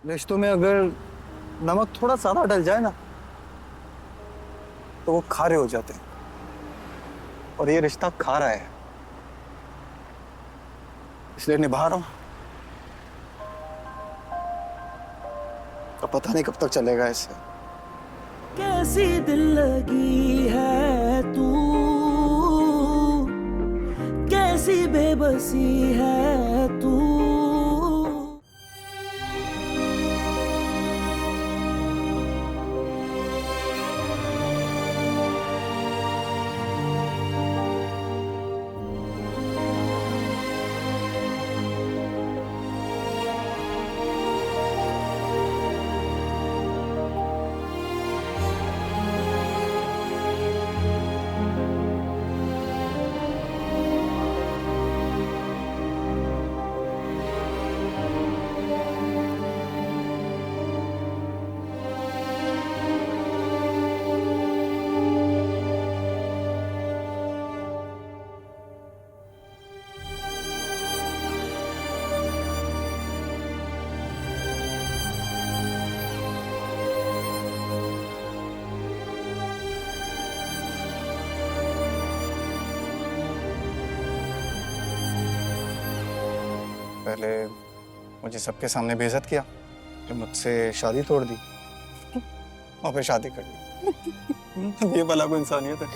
रिश्तों में अगर नमक थोड़ा ज्यादा डल जाए ना तो वो खारे हो जाते हैं। और ये रिश्ता खारा है, इसलिए निभा रहा हूं। तो पता नहीं कब तक चलेगा इससे। कैसी दिल लगी है तू, कैसी बेबसी है तू। पहले मुझे सबके सामने बेइज्जत किया, फिर मुझसे शादी तोड़ दी और फिर शादी कर ली। ये भला कोई इंसानियत है?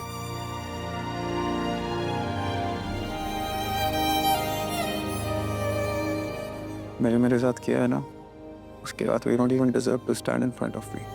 मैंने मेरे साथ किया है ना, उसके बाद we don't even deserve to stand in front of me.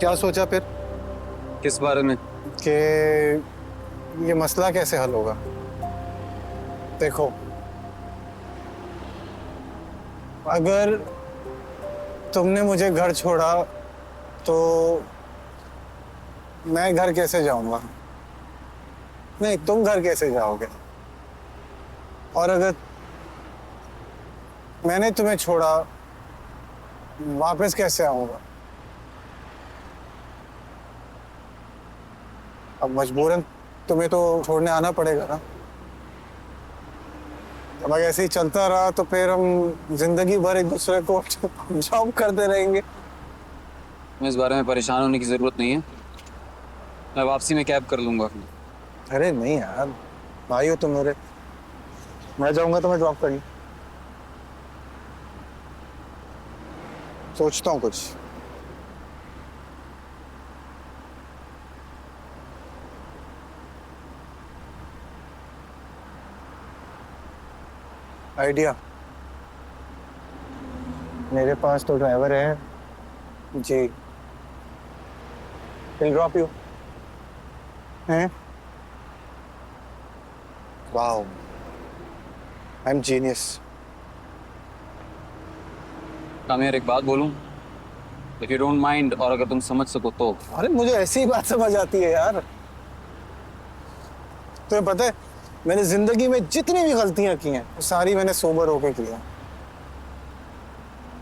क्या सोचा फिर किस बारे में? कि ये मसला कैसे हल होगा? देखो, अगर तुमने मुझे घर छोड़ा तो मैं घर कैसे जाऊंगा? नहीं, तुम घर कैसे जाओगे? और अगर मैंने तुम्हें छोड़ा, वापस कैसे आऊंगा? अब मजबूरन तुम्हें तो छोड़ने आना पड़ेगा ना। अब अगर ऐसे ही चलता रहा तो फिर हम जिंदगी भर एक दूसरे को जॉब करते रहेंगे। इस बारे में परेशान होने की जरूरत नहीं है, मैं वापसी में कैब कर लूंगा। अरे नहीं यार, भाई हो तुम मेरे, मैं जाऊंगा तो मैं ड्रॉप कर लूं। सोचता हूँ कुछ। आइडिया, मेरे पास तो ड्राइवर है जी, विल ड्रॉप यू। हैं? Wow, I am genius. कामेर, एक बात बोलूं? इफ यू डोंट माइंड, और अगर तुम समझ सको तो। अरे मुझे ऐसी ही बात समझ आती है यार। तुम्हें पता है, मैंने जिंदगी में जितनी भी गलतियां की हैं वो सारी मैंने सोबर होके की हैं।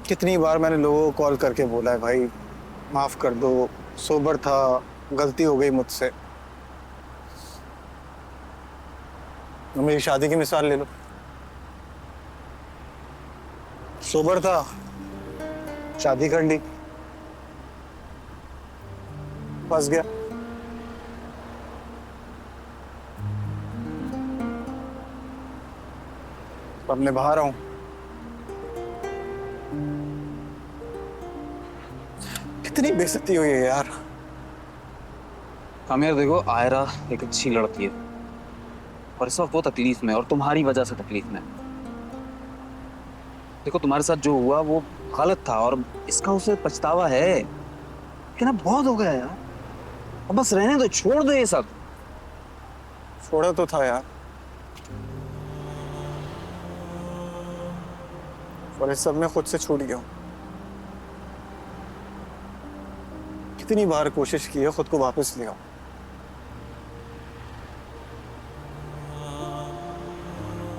कितनी बार मैंने लोगों को कॉल करके बोला है, भाई माफ कर दो, सोबर था, गलती हो गई मुझसे। मेरी शादी की मिसाल ले लो, सोबर था, शादी कर ली, फंस गया। अब मैं बाहर आऊं, कितनी बेइज्जती हुई है यार। कामेर देखो, आयरा एक अच्छी लड़की है और इस वक्त वो तकलीफ में, और तुम्हारी वजह से तकलीफ में। देखो, तुम्हारे साथ जो हुआ वो गलत था और इसका उसे पछतावा है, लेकिन अब बहुत हो गया यार। अब बस रहने दो, छोड़ दो ये सब। छोड़ा तो था यार, और इस सब में खुद से छूट गया हूं। कितनी बार कोशिश की है खुद को वापस ले आऊं,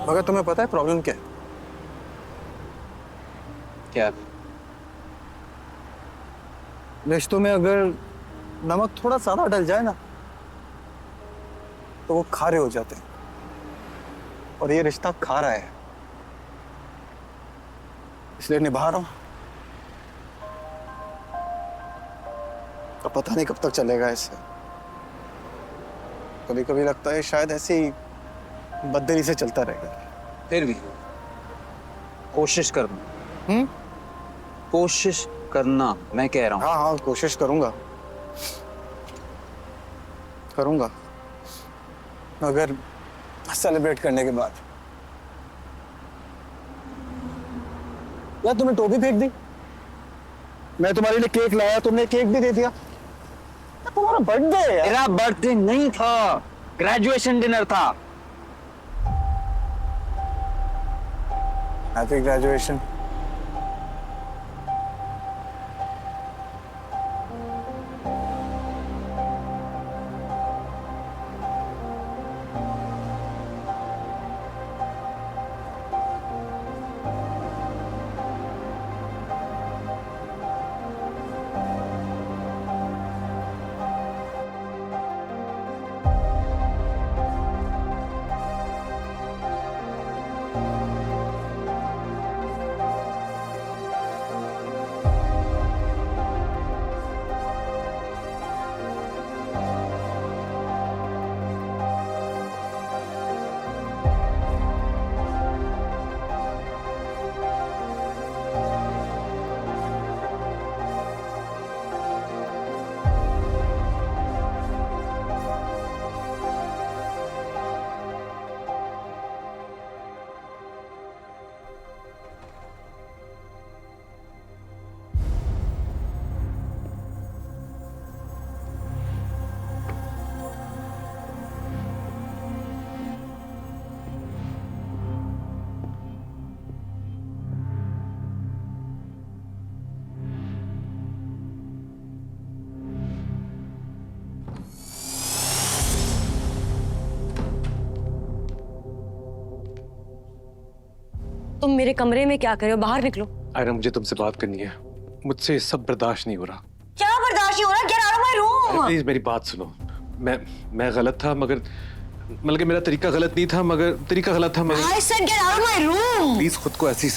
मगर तुम्हें पता है प्रॉब्लम क्या है? क्या? रिश्तों में अगर नमक थोड़ा ज्यादा डल जाए ना तो वो खारे हो जाते हैं, और ये रिश्ता खारा है, इसलिए निभा रहा हूं। तो पता नहीं कब तक चलेगा ऐसे। कभी कभी लगता है शायद ऐसे ही बदतरी से चलता रहेगा। फिर भी कोशिश करना। कोशिश करना, मैं कह रहा हूँ। हाँ हाँ, कोशिश करूंगा, करूंगा, मगर सेलिब्रेट करने के बाद। यार तुमने टोपी फेंक दी, मैं तुम्हारे लिए केक लाया, तुमने केक भी दे दिया। यार, तुम्हारा बर्थडे है यार। मेरा बर्थडे नहीं था, ग्रेजुएशन डिनर था। Happy graduation. तुम मेरे कमरे में क्या कर रहे हो? बाहर निकलो। आयरा, मुझे तुमसे बात करनी है। मुझसे ये सब बर्दाश्त नहीं हो रहा। क्या बर्दाश्त नहीं हो रहा? Get out of my room. Please मेरी बात सुनो। मैं गलत था, मगर मतलब कि मेरा तरीका गलत नहीं था, मगर तरीका गलत था। मगर I said get out of my room. Please खुद को ऐसे ही